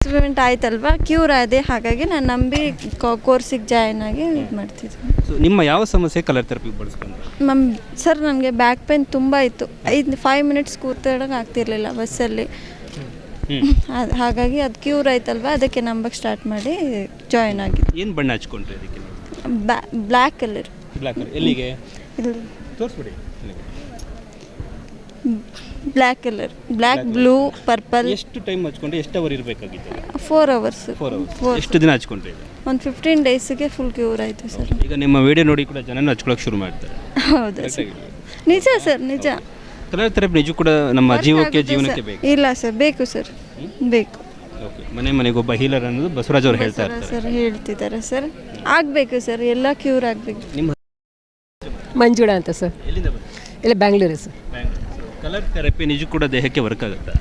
Treatment ಆಯ್ತಲ್ವಾ, cure ಆದೆ. ಹಾಗಾಗಿ ನಾನು ನಂಬಿ ಕೋರ್ಸಿಗೆ ಜಾಯ್ನ್ ಆಗಿ ಇದು ಮಾಡ್ತಿದ್ದೀನಿ. ಸೊ ನಿಮ್ಮ ಯಾವ ಸಮಸ್ಯೆ ಕಲರ್ ಥೆರಪಿ ಬಳಸ್ಕೊಂಡ್ರೆ? ಸರ್ ನನಗೆ ಬ್ಯಾಕ್ ಪೇನ್ ತುಂಬ ಇತ್ತು. 5 ಮಿನಿಟ್ಸ್ ಕೂತ್ಕೊಳ್ಳೋಕೆ ಆಗ್ತಿರ್ಲಿಲ್ಲ ಬಸ್ಸಲ್ಲಿ. ಹಾಗಾಗಿ ಅದು ಕ್ಯೂರ್ ಆಯ್ತಲ್ವಾ, ಅದಕ್ಕೆ ನಂಬಕ್ಕೆ ಸ್ಟಾರ್ಟ್ ಮಾಡಿ ಜಾಯ್ನ್ ಆಗಿದ್ದು. ಏನು ಬಣ್ಣ ಹಚ್ಕೊಂಡ್ರಿ ಅದಕ್ಕೆ? Black colour. ಎಲ್ಲಿಗೆ ಇಲ್ಲಿ ತೋರಿಸ್ಬಿಡಿ. Black colour, black, blue, purple. ಎಷ್ಟು ಟೈಮ್ ಹಚ್ಕೊಂಡ್ರೆ ಎಷ್ಟು ಅವರ್ ಇರಬೇಕಾಗಿತ್ತು? 4 hours. ಎಷ್ಟು ದಿನ ಹಚ್ಕೊಂಡ್ರಿ? ಒಂದು 15 ಡೇಸಿಗೆ ಫುಲ್ ಕ್ಯೂರ್ ಆಯಿತು ಸರ್. ಈಗ ನಿಮ್ಮ ವಿಡಿಯೋ ನೋಡಿ ಕೂಡ ಜನನ ಹಚ್ಕೊಳ್ಳೋಕೆ ಶುರು ಮಾಡ್ತಾರೆ. ಹೌದಾ ಸರ್? ನಿಜ ಸರ್, ನಿಜ. ಕಲರ್ ಥೆರಪಿ ನಿಜ ಕೂಡ ನಮ್ಮ ಜೀವನಕ್ಕೆ ಬೇಕು. ಇಲ್ಲ ಸರ್, ಬೇಕು ಸರ್, ಬೇಕು. ಓಕೆ, ಮನೆಗೊಬ್ಬ ಹೀಲರ್ ಅನ್ನೋದು ಬಸವರಾಜ್ ಅವರು ಹೇಳ್ತಾ ಇರ್ತಾರೆ ಸರ್, ಹೇಳ್ತಿದ್ದಾರೆ ಸರ್. ಆಗಬೇಕು ಸರ್, ಎಲ್ಲ ಕ್ಯೂರ್ ಆಗಬೇಕು. ನಿಮ್ಮ ಮಂಜುಳಾ ಅಂತ ಸರ್. ಎಲ್ಲಿಂದ ಬಂದು? ಇಲ್ಲ, ಬ್ಯಾಂಗ್ಳೂರು ಸರ್. ಕಲರ್ ಥೆರಪಿ ನಿಜ ಕೂಡ ದೇಹಕ್ಕೆ ವರ್ಕ್ ಆಗುತ್ತಾ?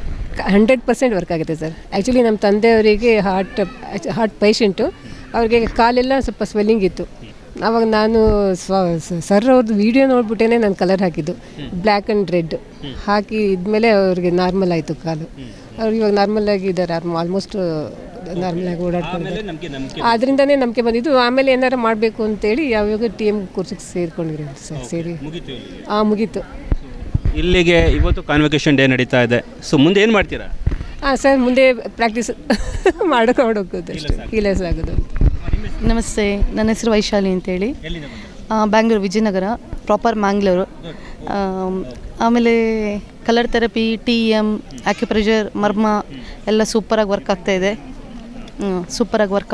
100% ವರ್ಕ್ ಆಗುತ್ತೆ ಸರ್. ಆ್ಯಕ್ಚುಲಿ ನಮ್ಮ ತಂದೆಯವರಿಗೆ ಹಾರ್ಟ್ ಪೇಷಂಟು, ಅವ್ರಿಗೆ ಕಾಲೆಲ್ಲ ಸ್ವಲ್ಪ ಸ್ವೆಲ್ಲಿಂಗ್ ಇತ್ತು. ಆವಾಗ ನಾನು ಸರ್ ಅವ್ರದ್ದು ವೀಡಿಯೋ ನೋಡ್ಬಿಟ್ಟೇ ನಾನು ಕಲರ್ ಹಾಕಿದ್ದು, ಬ್ಲ್ಯಾಕ್ ಆ್ಯಂಡ್ ರೆಡ್ ಹಾಕಿ ಇದ್ಮೇಲೆ ಅವ್ರಿಗೆ ನಾರ್ಮಲ್ ಆಯಿತು ಕಾಲು. ಅವ್ರು ಇವಾಗ ನಾರ್ಮಲ್ ಆಗಿ ಇದ್ದಾರೆ, ಆಲ್ಮೋಸ್ಟ್ ನಾರ್ಮಲ್ ಆಗಿ ಓಡಾಡ್ಕೊಂಡು. ಅದರಿಂದನೇ ನಂಬಿಕೆ ಬಂದಿದ್ದು. ಆಮೇಲೆ ಏನಾರು ಮಾಡಬೇಕು ಅಂತೇಳಿ ಯಾವಾಗ TM ಕೋರ್ಸಿಗೆ ಸೇರ್ಕೊಂಡಿರೋದು ಸರ್. ಸೇರಿ ಮುಗೀತು. ಇಲ್ಲಿಗೆ ಇವತ್ತು ಕಾನ್ವೊಕೇಶನ್ ಡೇ ನಡೀತಾ ಇದೆ. ಸೊ ಮುಂದೆ ಏನು ಮಾಡ್ತೀರಾ? ಸರ್, ಮುಂದೆ ಪ್ರಾಕ್ಟೀಸ್ ಮಾಡೋದು ಅಷ್ಟೇ, ಹೀಲರ್ಸ್ ಆಗೋದು. ನಮಸ್ತೆ, ನನ್ನ ಹೆಸರು ವೈಶಾಲಿ ಅಂತೇಳಿ. ಬ್ಯಾಂಗ್ಳೂರು, ವಿಜಯನಗರ, ಪ್ರಾಪರ್ ಮ್ಯಾಂಗ್ಳೂರು. ಆಮೇಲೆ ಕಲರ್ ಥೆರಪಿ, TM, ಆಕ್ಯುಪ್ರೆಷರ್, ಮರ್ಮ ಎಲ್ಲ ಸೂಪರಾಗಿ ವರ್ಕ್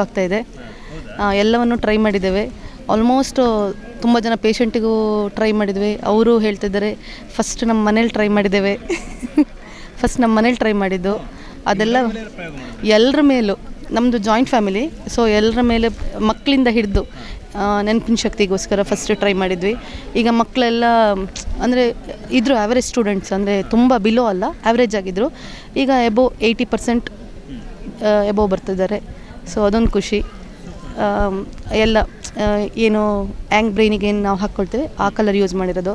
ಆಗ್ತಾಯಿದೆ. ಎಲ್ಲವನ್ನು ಟ್ರೈ ಮಾಡಿದ್ದೇವೆ. ಆಲ್ಮೋಸ್ಟ್ ತುಂಬ ಜನ ಪೇಷಂಟಿಗೂ ಟ್ರೈ ಮಾಡಿದ್ವಿ. ಅವರು ಹೇಳ್ತಿದ್ದಾರೆ ಫಸ್ಟ್ ನಮ್ಮ ಮನೇಲಿ ಟ್ರೈ ಮಾಡಿದ್ದು. ಅದೆಲ್ಲ ಎಲ್ಲರ ಮೇಲೂ, ನಮ್ಮದು ಜಾಯಿಂಟ್ ಫ್ಯಾಮಿಲಿ, ಸೊ ಎಲ್ಲರ ಮೇಲೆ ಮಕ್ಕಳಿಂದ ಹಿಡಿದು ನೆನಪಿನ ಶಕ್ತಿಗೋಸ್ಕರ ಫಸ್ಟ್ ಟ್ರೈ ಮಾಡಿದ್ವಿ. ಈಗ ಮಕ್ಕಳೆಲ್ಲ ಅಂದರೆ ಇದ್ದರು ಆ್ಯಾವ್ರೇಜ್ ಸ್ಟೂಡೆಂಟ್ಸ್, ಅಂದರೆ ತುಂಬ ಬಿಲೋ ಅಲ್ಲ, ಆ್ಯಾವ್ರೇಜ್ ಆಗಿದ್ದರು. ಈಗ ಎಬೋ 80% ಎಬೋ ಬರ್ತಿದ್ದಾರೆ. ಸೊ ಅದೊಂದು ಖುಷಿ. ಎಲ್ಲ ಏನು ಬ್ರೈನಿಗೆ ಏನು ನಾವು ಹಾಕ್ಕೊಳ್ತೇವೆ ಆ ಕಲರ್ ಯೂಸ್ ಮಾಡಿರೋದು.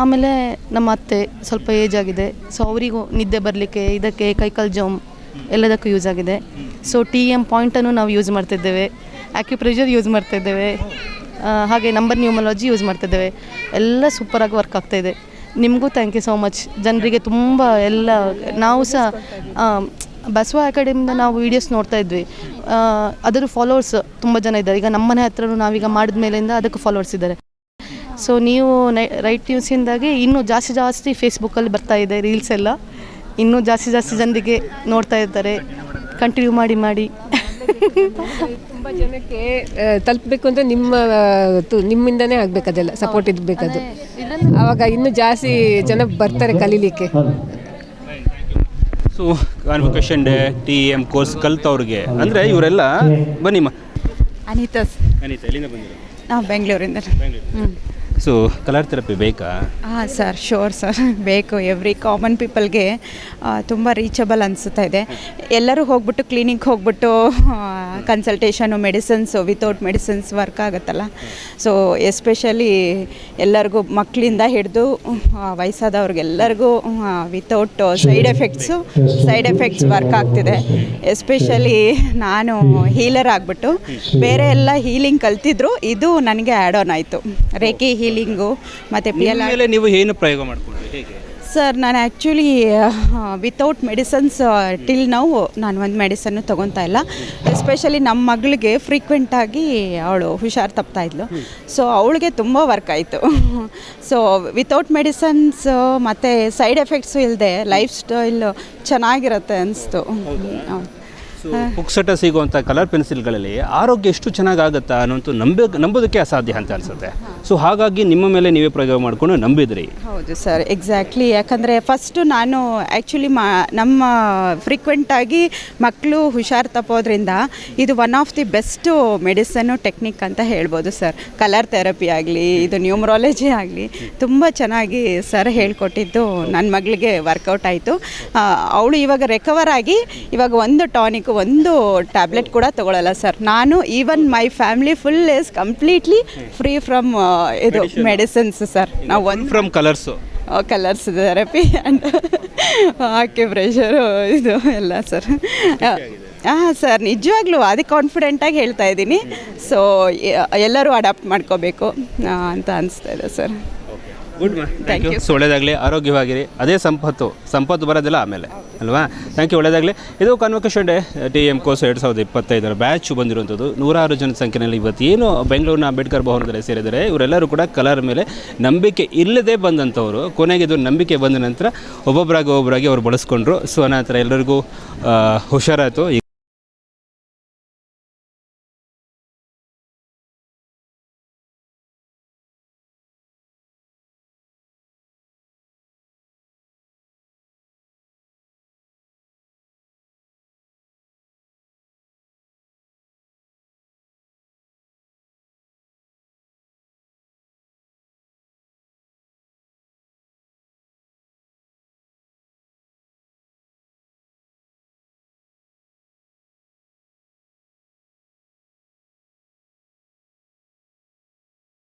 ಆಮೇಲೆ ನಮ್ಮ ಅತ್ತೆ ಸ್ವಲ್ಪ ಏಜ್ ಆಗಿದೆ, ಸೊ ಅವರಿಗೂ ನಿದ್ದೆ ಬರಲಿಕ್ಕೆ, ಇದಕ್ಕೆ ಕೈಕಾಲು ಜಾಮ್ ಎಲ್ಲದಕ್ಕೂ ಯೂಸ್ ಆಗಿದೆ. ಸೊ TM ಪಾಯಿಂಟನ್ನು ನಾವು ಯೂಸ್ ಮಾಡ್ತಿದ್ದೇವೆ, ಆಕ್ಯುಪ್ರೆಷರ್ ಯೂಸ್ ಮಾಡ್ತಾಯಿದ್ದೇವೆ, ಹಾಗೆ ನಂಬರ್ ನ್ಯೂಮರಾಲಜಿ ಯೂಸ್ ಮಾಡ್ತಿದ್ದೇವೆ. ಎಲ್ಲ ಸೂಪರಾಗಿ ವರ್ಕ್ ಆಗ್ತಾಯಿದೆ. ನಿಮಗೂ ಥ್ಯಾಂಕ್ ಯು ಸೋ ಮಚ್. ಜನರಿಗೆ ತುಂಬ ಎಲ್ಲ ನಾವು ಸಹ ಬಸವ ಅಕಾಡೆಮಿಯಿಂದ ನಾವು ವೀಡಿಯೋಸ್ ನೋಡ್ತಾ ಇದ್ವಿ. ಅದರ ಫಾಲೋವರ್ಸ್ ತುಂಬ ಜನ ಇದ್ದಾರೆ. ಈಗ ನಮ್ಮ ಮನೆ ಹತ್ರನೂ ನಾವೀಗ ಮಾಡಿದ ಮೇಲಿಂದ ಅದಕ್ಕೆ ಫಾಲೋವರ್ಸ್ ಇದ್ದಾರೆ. ಸೊ ನೀವು ರೈಟ್ ನ್ಯೂಸಿಂದಾಗಿ ಇನ್ನೂ ಜಾಸ್ತಿ ಫೇಸ್ಬುಕ್ಕಲ್ಲಿ ಬರ್ತಾ ಇದೆ ರೀಲ್ಸ್ ಎಲ್ಲ. ಇನ್ನೂ ಜಾಸ್ತಿ ಜನರಿಗೆ ನೋಡ್ತಾ ಇರ್ತಾರೆ. ಕಂಟಿನ್ಯೂ ಮಾಡಿ. ತುಂಬ ಜನಕ್ಕೆ ತಲುಪಬೇಕು ಅಂದರೆ ನಿಮ್ಮಿಂದನೇ ಆಗಬೇಕು, ಅದೆಲ್ಲ ಸಪೋರ್ಟ್ ಇರಬೇಕದು. ಆವಾಗ ಇನ್ನೂ ಜಾಸ್ತಿ ಜನ ಬರ್ತಾರೆ ಕಲೀಲಿಕ್ಕೆ. So convocation day, TM course ಕಲ್ತವ್ರಿಗೆ ಅಂದರೆ ಇವರೆಲ್ಲ ಬನ್ನಿ. ಅನಿತಾ, ಎಲ್ಲಿಂದ ಬಂದಿರೋ? ನಾವು ಬೆಂಗಳೂರಿಂದ. ಸೊ ಕಲರ್ ಥೆರಪಿ ಬೇಕಾ? ಸರ್, ಶೋರ್ ಸರ್, ಬೇಕು. ಎವ್ರಿ ಕಾಮನ್ ಪೀಪಲ್ಗೆ ತುಂಬ ರೀಚಬಲ್ ಅನಿಸುತ್ತಾ ಇದೆ. ಎಲ್ಲರೂ ಹೋಗ್ಬಿಟ್ಟು ಕ್ಲಿನಿಕ್ ಹೋಗ್ಬಿಟ್ಟು consultation, medicines, without medicines work ಆಗುತ್ತಲ್ಲ. ಸೊ ಎಸ್ಪೆಷಲಿ ಎಲ್ಲರಿಗೂ, ಮಕ್ಕಳಿಂದ ಹಿಡಿದು ವಯಸ್ಸಾದವ್ರಿಗೆಲ್ಲರಿಗೂ ವಿತೌಟ್ ಸೈಡ್ ಎಫೆಕ್ಟ್ಸ್ ವರ್ಕ್ ಆಗ್ತಿದೆ. ಎಸ್ಪೆಷಲಿ ನಾನು ಹೀಲರ್ ಆಗಿಬಿಟ್ಟು ಬೇರೆ ಎಲ್ಲ ಹೀಲಿಂಗ್ ಕಲ್ತಿದ್ರು, ಇದು ನನಗೆ ಆ್ಯಡ್ ಆನ್ ಆಯಿತು. ರೇಖಿ ಹೀಲಿಂಗು ಮತ್ತು PLR. ನೀವು ಏನು ಪ್ರಯೋಗ ಮಾಡ್ಕೊಂಡ್ರಿ, ಹೇಗೆ? ಸರ್, ನಾನು ಆ್ಯಕ್ಚುಲಿ ವಿತೌಟ್ ಮೆಡಿಸನ್ಸ್ ಟಿಲ್ ನಾವು ನಾನು ಒಂದು ಮೆಡಿಸನ್ನು ತೊಗೊತಾ ಇಲ್ಲ. ಎಸ್ಪೆಷಲಿ ನಮ್ಮ ಮಗಳಿಗೆ ಫ್ರೀಕ್ವೆಂಟಾಗಿ ಅವಳು ಹುಷಾರು ತಪ್ತಾಯಿದ್ಲು. ಸೊ ಅವಳಿಗೆ ತುಂಬ ವರ್ಕ್ ಆಯಿತು. ಸೊ ವಿತೌಟ್ ಮೆಡಿಸನ್ಸ್ ಮತ್ತು ಸೈಡ್ ಎಫೆಕ್ಟ್ಸು ಇಲ್ಲದೆ ಲೈಫ್ ಸ್ಟೈಲ್ ಚೆನ್ನಾಗಿರುತ್ತೆ ಅನಿಸ್ತು. ಪುಕ್ಸಟ ಸಿಗುವಂಥ ಕಲರ್ ಪೆನ್ಸಿಲ್ಗಳಲ್ಲಿ ಆರೋಗ್ಯ ಎಷ್ಟು ಚೆನ್ನಾಗಾಗುತ್ತಾ ಅನ್ನೋಂಥ ನಂಬೋದಕ್ಕೆ ಅಸಾಧ್ಯ ಅಂತ ಅನಿಸುತ್ತೆ. ಸೊ ಹಾಗಾಗಿ ನಿಮ್ಮ ಮೇಲೆ ನೀವೇ ಪ್ರಯೋಗ ಮಾಡಿಕೊಂಡು ನಂಬಿದ್ರಿ. ಹೌದು ಸರ್, ಎಕ್ಸಾಕ್ಟ್ಲಿ. ಯಾಕಂದರೆ ಫಸ್ಟು ನಾನು ಆ್ಯಕ್ಚುಲಿ ನಮ್ಮ ಫ್ರೀಕ್ವೆಂಟಾಗಿ ಮಕ್ಕಳು ಹುಷಾರು ತಪ್ಪೋದ್ರಿಂದ ಇದು one of the best medicine technique ಅಂತ ಹೇಳ್ಬೋದು ಸರ್. ಕಲರ್ ಥೆರಪಿ ಆಗಲಿ, ಇದು ನ್ಯೂಮರಾಲಜಿ ಆಗಲಿ, ತುಂಬ ಚೆನ್ನಾಗಿ ಸರ್ ಹೇಳ್ಕೊಟ್ಟಿದ್ದು ನನ್ನ ಮಗಳಿಗೆ ವರ್ಕೌಟ್ ಆಯಿತು. ಅವಳು ಇವಾಗ ರಿಕವರ್ ಆಗಿ ಇವಾಗ ಒಂದು ಟಾನಿಕ್, ಒಂದು ಟ್ಯಾಬ್ಲೆಟ್ ಕೂಡ ತಗೊಳ್ಳಲ್ಲ ಸರ್. ನಾನು even my family full is completely free from ಇದು ಮೆಡಿಸಿನ್ಸ್ ಸರ್. ನಾವು ಫ್ರಮ್ ಕಲರ್ಸ್ ಥೆರಪಿ ಆ್ಯಂಡ್ ಆಕ್ಯುಪ್ರೆಷರು ಇದು ಎಲ್ಲ ಸರ್. ಹಾಂ ಸರ್, ನಿಜವಾಗ್ಲೂ ಅದೇ ಕಾನ್ಫಿಡೆಂಟಾಗಿ ಹೇಳ್ತಾ ಇದ್ದೀನಿ. ಸೊ ಎಲ್ಲರೂ ಅಡಾಪ್ಟ್ ಮಾಡ್ಕೋಬೇಕು ಅಂತ ಅನಿಸ್ತಾ ಇದೆ sir. Good thank you. So ಒಳ್ಳೆಯದಾಗಲಿ, ಆರೋಗ್ಯವಾಗಿರಿ. ಅದೇ ಸಂಪತ್ತು ಬರೋದಿಲ್ಲ ಆಮೇಲೆ ಅಲ್ವಾ. ಥ್ಯಾಂಕ್ ಯು, ಒಳ್ಳೆಯದಾಗಲಿ. ಇದು convocation day TM course 2025 batch ಬಂದಿರುವಂಥದ್ದು 106 ಜನ ಸಂಖ್ಯೆಯಲ್ಲಿ ಇವತ್ತು ಏನು ಬೆಂಗಳೂರಿನ ಅಂಬೇಡ್ಕರ್ ಭವನದಲ್ಲಿ ಸೇರಿದ್ದಾರೆ. ಇವರೆಲ್ಲರೂ ಕೂಡ ಕಲರ್ ಮೇಲೆ ನಂಬಿಕೆ ಇಲ್ಲದೆ ಬಂದಂಥವ್ರು. ಕೊನೆಗೆ ಇದು ನಂಬಿಕೆ ಬಂದ ನಂತರ ಒಬ್ಬೊಬ್ಬರಾಗಿ ಅವರು ಬಳಸ್ಕೊಂಡ್ರು. ಸೊ ಅನಂತರ ಎಲ್ಲರಿಗೂ ಹುಷಾರಾಯಿತು.